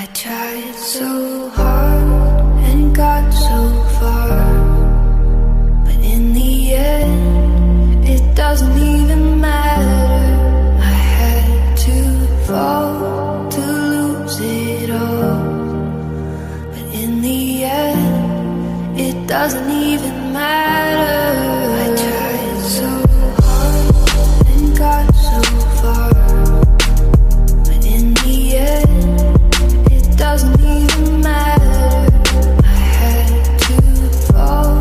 I tried so hard and got so far, but in the end, it doesn't even matter. I had to fall to lose it all, but in the end, it doesn't even matter. I tried so hard and got so far, but in the end, it doesn't even matter. I had to fall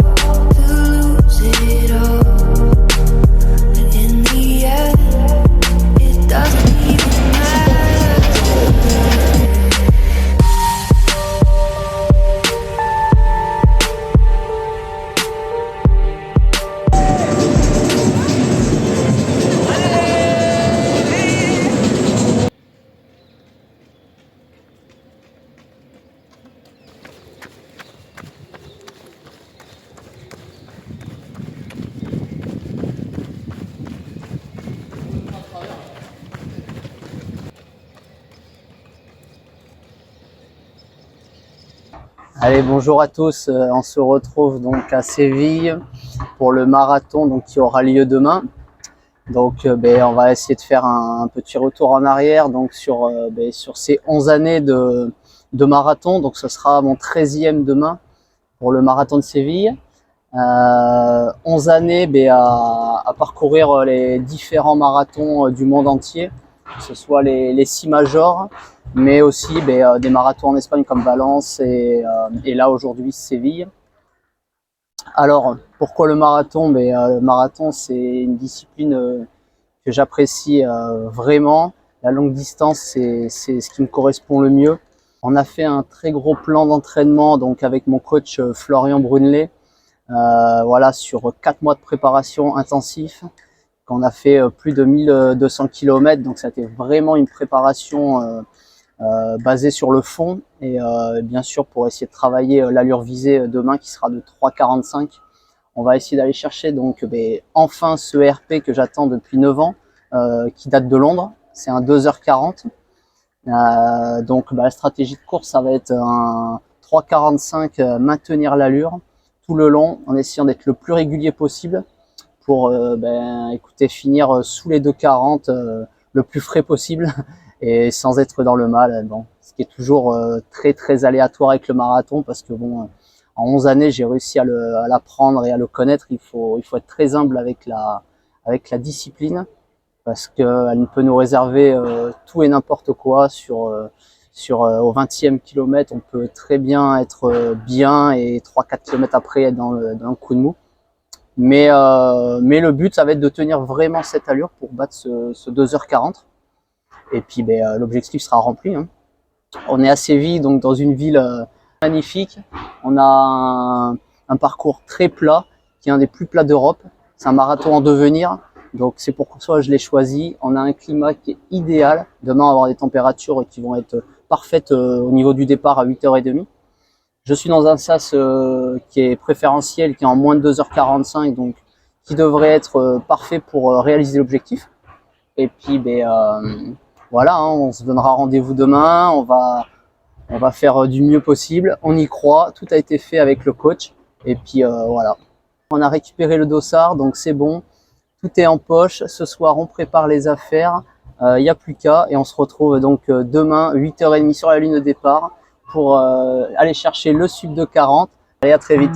to lose it all, but in the end, it doesn't even matter. Allez, bonjour à tous, on se retrouve donc à Séville pour le marathon donc, qui aura lieu demain. Donc on va essayer de faire un petit retour en arrière donc, sur ces 11 années de marathon. Donc ce sera mon 13e demain pour le marathon de Séville. 11 années à parcourir les différents marathons du monde entier, que ce soit les 6 majors, mais aussi des marathons en Espagne comme Valence et là aujourd'hui Séville. Alors pourquoi le marathon? Le marathon c'est une discipline que j'apprécie vraiment. La longue distance c'est ce qui me correspond le mieux. On a fait un très gros plan d'entraînement donc avec mon coach Florian Brunelet, voilà, sur 4 mois de préparation intensif. On a fait plus de 1200 km, donc ça a été vraiment une préparation basée sur le fond et bien sûr pour essayer de travailler l'allure visée demain qui sera de 3,45. On va essayer d'aller chercher donc enfin ce RP que j'attends depuis 9 ans, qui date de Londres. C'est un 2h40. Donc la stratégie de course, ça va être un 3,45, maintenir l'allure tout le long en essayant d'être le plus régulier possible pour écoutez, finir sous les 2,40 le plus frais possible et sans être dans le mal. Bon, ce qui est toujours très très aléatoire avec le marathon parce que bon, en 11 années j'ai réussi à l'apprendre et à le connaître. Il faut être très humble avec la discipline parce qu'elle peut nous réserver tout et n'importe quoi au 20e kilomètre. On peut très bien être bien et 3-4 km après être dans un coup de mou. Mais le but, ça va être de tenir vraiment cette allure pour battre ce 2h40. Et puis l'objectif sera rempli, hein. On est à Séville, donc dans une ville magnifique. On a un parcours très plat, qui est un des plus plats d'Europe. C'est un marathon en devenir, donc c'est pour ça que je l'ai choisi. On a un climat qui est idéal. Demain, on va avoir des températures qui vont être parfaites au niveau du départ à 8h30. Je suis dans un sas qui est préférentiel, qui est en moins de 2h45, donc qui devrait être parfait pour réaliser l'objectif. Et puis voilà, hein, on se donnera rendez-vous demain, on va faire du mieux possible, on y croit, tout a été fait avec le coach. Et puis voilà, on a récupéré le dossard, donc c'est bon, tout est en poche. Ce soir, on prépare les affaires, il n'y a plus qu'à, et on se retrouve donc demain, 8h30 sur la ligne de départ, pour aller chercher le sub de 40. Allez, à très vite.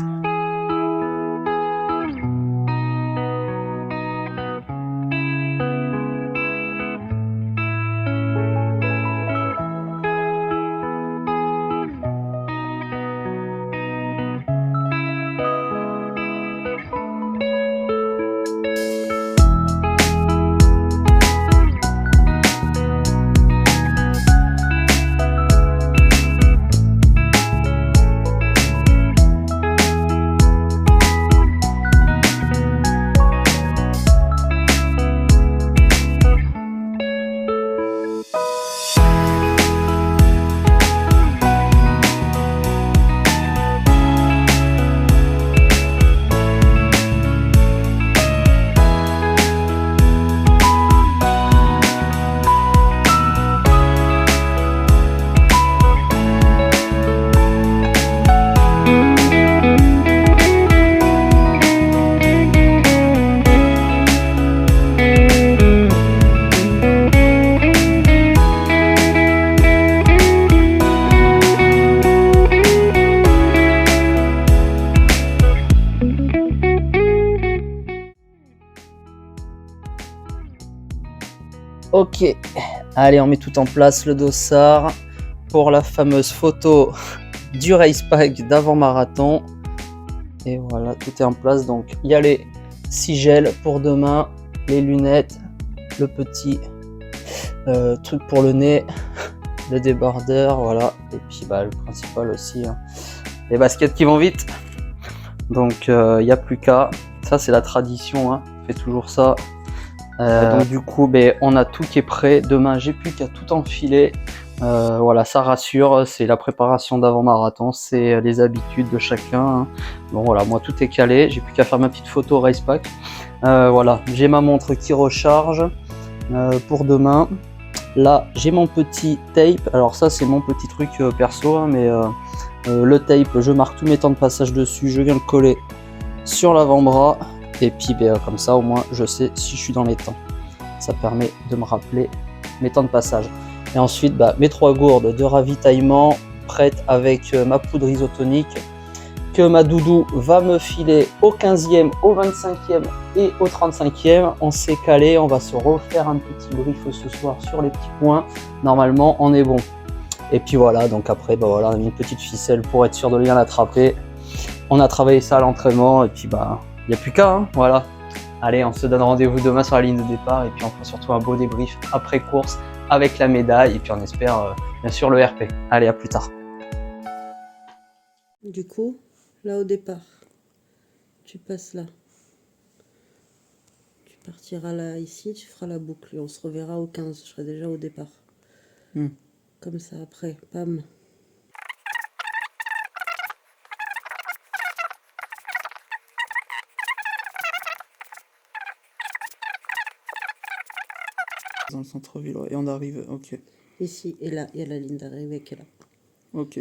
Ok, allez, on met tout en place, le dossard pour la fameuse photo du race pack d'avant-marathon. Et voilà, tout est en place. Donc il y a les sigels pour demain, les lunettes, le petit truc pour le nez, le débardeur, voilà. Et puis bah, le principal aussi, hein, les baskets qui vont vite. Donc il n'y a plus qu'à. Ça c'est la tradition, hein, on fait toujours ça. Donc du coup on a tout qui est prêt. Demain j'ai plus qu'à tout enfiler. Voilà, ça rassure, c'est la préparation d'avant-marathon, c'est les habitudes de chacun, hein. Bon voilà, moi tout est calé, j'ai plus qu'à faire ma petite photo race pack. Voilà, j'ai ma montre qui recharge pour demain. Là j'ai mon petit tape, alors ça c'est mon petit truc perso, hein, mais le tape, je marque tous mes temps de passage dessus, je viens le coller sur l'avant-bras, et puis comme ça au moins je sais si je suis dans les temps. Ça permet de me rappeler mes temps de passage. Et ensuite, mes 3 gourdes de ravitaillement prêtes avec ma poudre isotonique que ma doudou va me filer au 15e, au 25e et au 35e. On s'est calé, on va se refaire un petit brief ce soir sur les petits points. Normalement, on est bon. Et puis voilà, donc après, voilà, on a mis une petite ficelle pour être sûr de bien l'attraper. On a travaillé ça à l'entraînement et puis il n'y a plus qu'à, hein, voilà. Allez, on se donne rendez-vous demain sur la ligne de départ et puis on fera surtout un beau débrief après course avec la médaille et puis on espère bien sûr le RP. Allez, à plus tard. Du coup, là au départ, tu passes là. Tu partiras là ici, tu feras la boucle. Et on se reverra au 15, je serai déjà au départ. Comme ça après, pam. Dans le centre-ville, et on arrive, ok. Ici et là, il y a la ligne d'arrivée qui est là. Ok.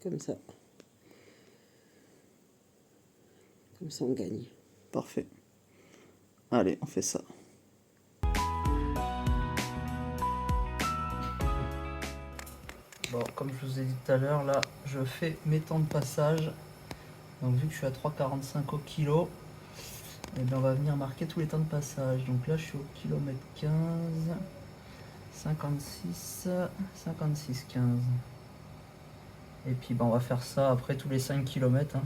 Comme ça. Comme ça, on gagne. Parfait. Allez, on fait ça. Bon, comme je vous ai dit tout à l'heure, là, je fais mes temps de passage. Donc, vu que je suis à 3,45 au kilo, on va venir marquer tous les temps de passage. Donc là, je suis au kilomètre 15, 56, 56, 15. Et puis, on va faire ça après tous les 5 km. Hein.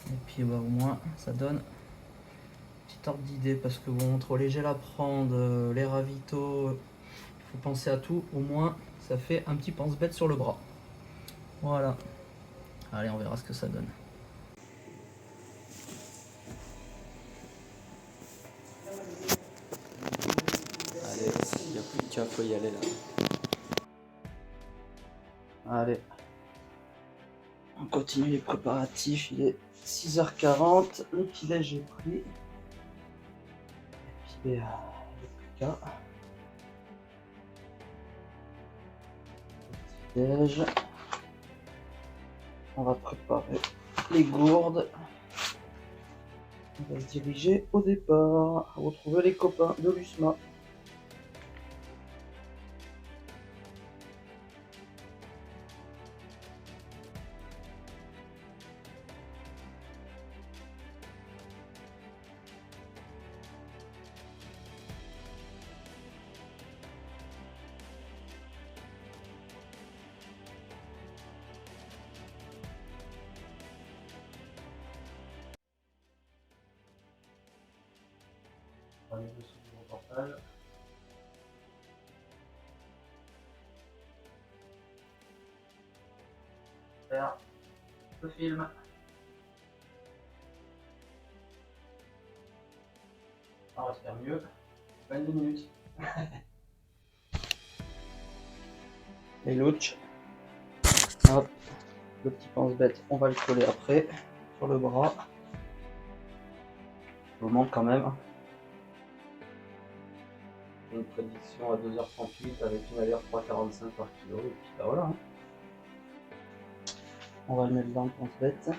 Et puis, au moins, ça donne un petit ordre d'idée. Parce que bon, entre les gels à prendre, les ravitaux, il faut penser à tout. Au moins, ça fait un petit pense-bête sur le bras. Voilà. Allez, on verra ce que ça donne. Allez, il n'y a plus qu'à, faut y aller là. Allez. On continue les préparatifs, il est 6h40, le petit-déj j'ai pris. Et puis, il n'y a plus qu'à. Petit-déj. On va préparer les gourdes. On va se diriger au départ, retrouver les copains de l'USMA. Les dessous du reportage. Faire le film. On va se faire mieux. 22 minutes. Les louches. Hop. Le petit pense-bête, on va le coller après sur le bras. Je vous montre quand même. Une prédiction à 2h38 avec une allure 3,45 par kilo. Et puis voilà. Hein. On va le mettre dans le pense-bête.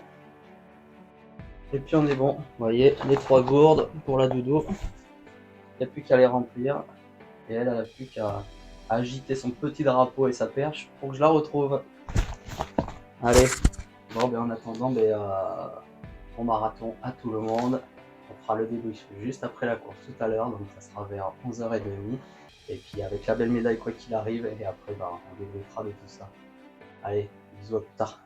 Et puis on est bon. Vous voyez, les 3 gourdes pour la doudou. Il n'y a plus qu'à les remplir. Et elle n'a plus qu'à agiter son petit drapeau et sa perche pour que je la retrouve. Allez. Bon, en attendant, bon marathon à tout le monde. On fera le débrief juste après la course tout à l'heure, donc ça sera vers 11h30. Et puis avec la belle médaille quoi qu'il arrive, et après bah, on débriefera de tout ça. Allez, bisous, à plus tard.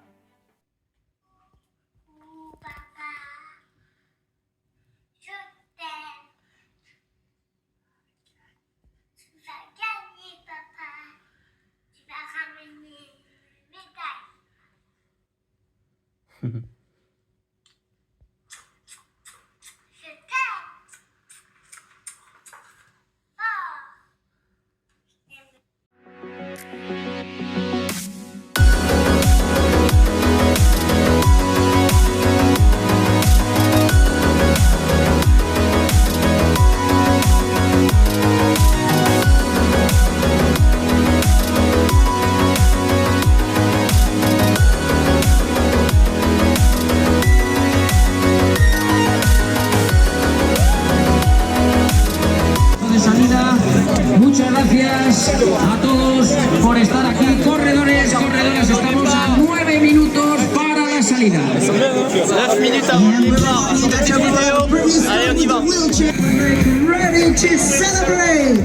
Muchas gracias a todos por estar aquí. Corredores, corredoras, estamos a 9 minutos para la salida. 9 minutes avant le départ, allez on y va. Ready to celebrate.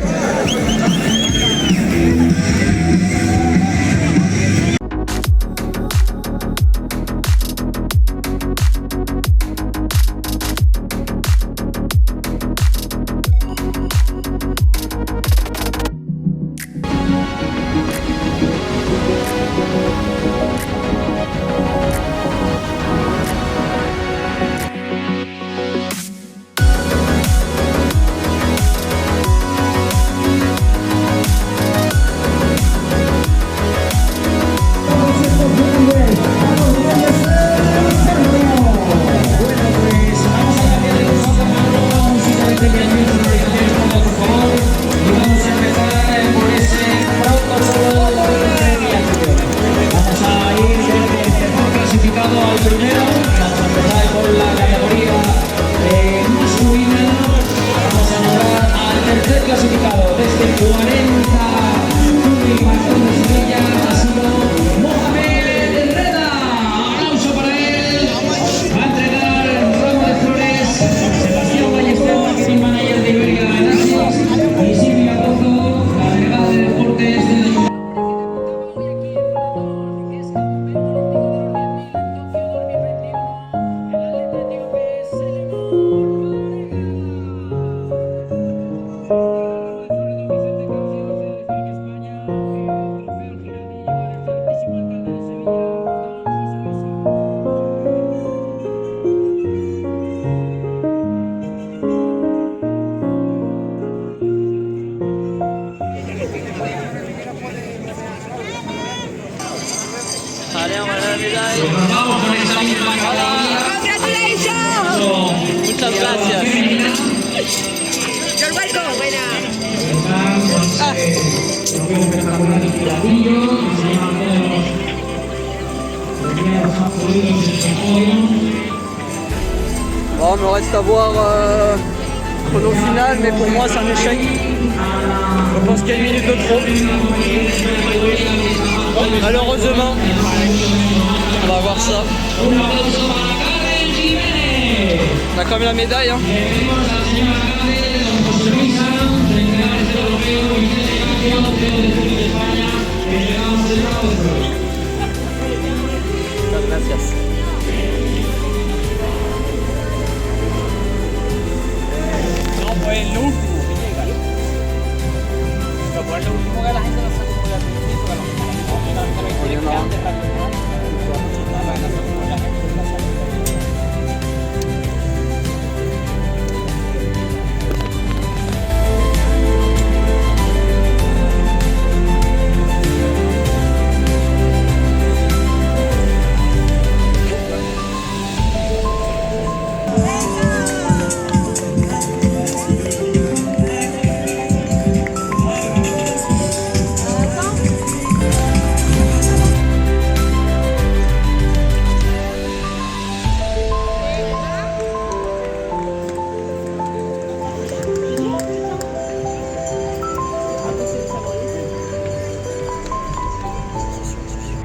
Allez, on va la médaille. Muchas gracias. You're welcome, buena. Bon, il me reste à voir chrono final, mais pour moi c'est un échec. Je pense qu'il y a une minute de trop. Malheureusement, on va voir ça. On a quand même la médaille. Hein. Gracias. No, pues el último. Pues el último que la gente no sabe cómo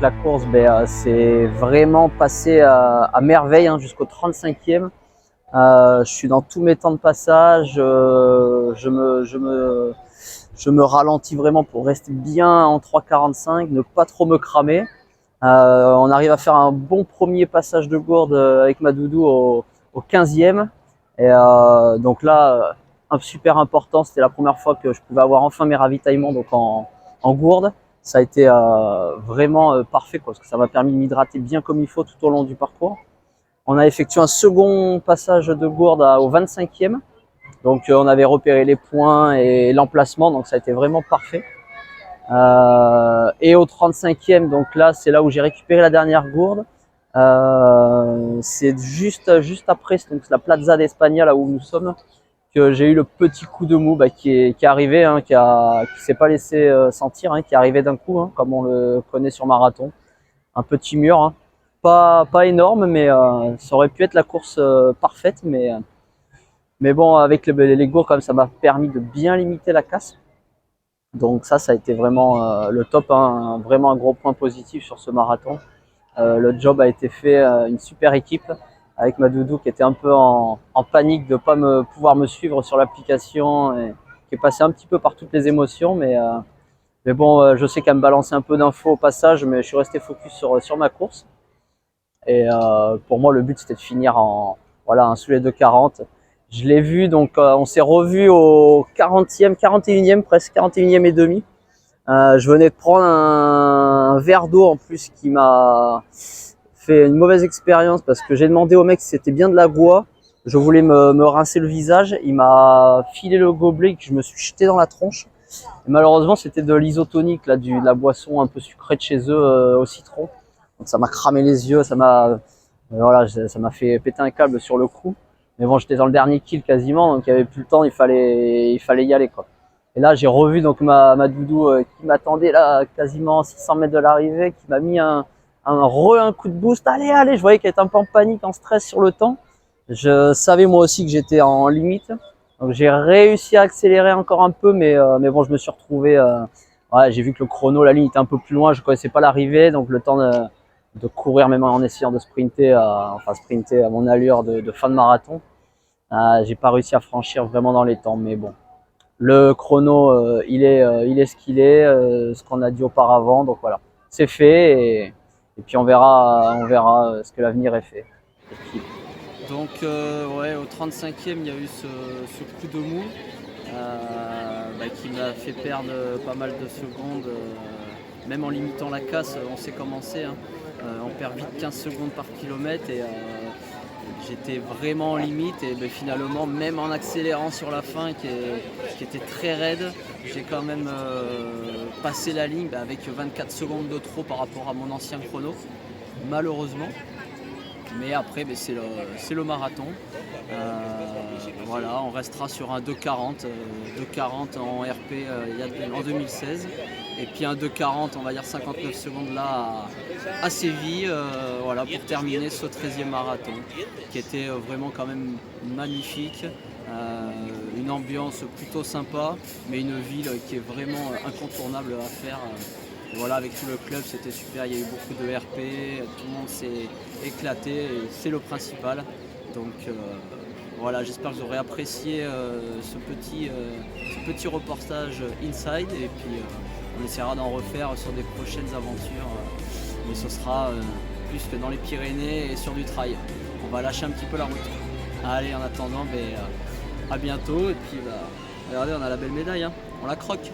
La course, c'est vraiment passé à merveille hein, jusqu'au 35e. Je suis dans tous mes temps de passage. Je me ralentis vraiment pour rester bien en 3,45, ne pas trop me cramer. On arrive à faire un bon premier passage de gourde avec ma doudou au 15e. Et donc là, super important, c'était la première fois que je pouvais avoir enfin mes ravitaillements donc en gourde. Ça a été vraiment parfait quoi, parce que ça m'a permis de m'hydrater bien comme il faut tout au long du parcours. On a effectué un second passage de gourde au 25e. Donc on avait repéré les points et l'emplacement, donc ça a été vraiment parfait. Et au 35e, donc là c'est là où j'ai récupéré la dernière gourde. C'est juste après donc la Plaza d'Espagne là où nous sommes que j'ai eu le petit coup de mou qui est arrivé, hein, qui s'est pas laissé sentir, hein, qui est arrivé d'un coup, hein, comme on le connaît sur marathon. Un petit mur, hein. Pas énorme, mais ça aurait pu être la course parfaite, mais bon, avec les gourdes, comme ça m'a permis de bien limiter la casse. Donc ça a été vraiment le top, hein, vraiment un gros point positif sur ce marathon. Le job a été fait, une super équipe avec ma doudou qui était un peu en panique de ne pas pouvoir me suivre sur l'application et qui est passée un petit peu par toutes les émotions, mais bon, je sais qu'elle me balançait un peu d'infos au passage, mais je suis resté focus sur ma course. Et pour moi, le but c'était de finir sous les 2,40. Je l'ai vu, donc on s'est revu au 40e, 41e, presque 41e et demi. Je venais de prendre un verre d'eau en plus qui m'a fait une mauvaise expérience parce que j'ai demandé au mec si c'était bien de la goa. Je voulais me rincer le visage. Il m'a filé le gobelet que je me suis jeté dans la tronche. Et malheureusement, c'était de l'isotonique, de la boisson un peu sucrée de chez eux au citron. Donc ça m'a cramé les yeux, ça m'a fait péter un câble sur le coup. Mais bon, j'étais dans le dernier kill quasiment, donc il n'y avait plus le temps, il fallait y aller quoi. Et là, j'ai revu donc ma doudou qui m'attendait là quasiment 600 mètres de l'arrivée, qui m'a mis un coup de boost. Allez, je voyais qu'elle était un peu en panique, en stress sur le temps. Je savais moi aussi que j'étais en limite, donc j'ai réussi à accélérer encore un peu, mais bon, je me suis retrouvé. J'ai vu que le chrono, la ligne était un peu plus loin, je connaissais pas l'arrivée, donc le temps de courir même en essayant de sprinter à mon allure de fin de marathon. J'ai pas réussi à franchir vraiment dans les temps, mais bon. Le chrono, il est ce qu'il est, ce qu'on a dit auparavant, donc voilà, c'est fait et puis on verra ce que l'avenir est fait. Donc au 35e, il y a eu ce coup de mou qui m'a fait perdre pas mal de secondes, même en limitant la casse, on sait comment c'est, hein. On perd vite 15 secondes par kilomètre et j'étais vraiment en limite et finalement même en accélérant sur la fin qui était très raide, j'ai quand même passé la ligne avec 24 secondes de trop par rapport à mon ancien chrono, malheureusement. Mais après c'est le marathon. Voilà, on restera sur un 2,40 en RP en 2016 et puis un 2,40, on va dire 59 secondes là à Séville, voilà, pour terminer ce 13e marathon qui était vraiment quand même magnifique, une ambiance plutôt sympa mais une ville qui est vraiment incontournable à faire. Voilà, avec tout le club c'était super, il y a eu beaucoup de RP, tout le monde s'est éclaté et c'est le principal. Donc voilà, j'espère que vous aurez apprécié ce petit reportage inside et puis on essaiera d'en refaire sur des prochaines aventures, mais ce sera plus que dans les Pyrénées et sur du trail. On va lâcher un petit peu la route. Allez, en attendant, à bientôt et puis regardez, on a la belle médaille, hein. On la croque.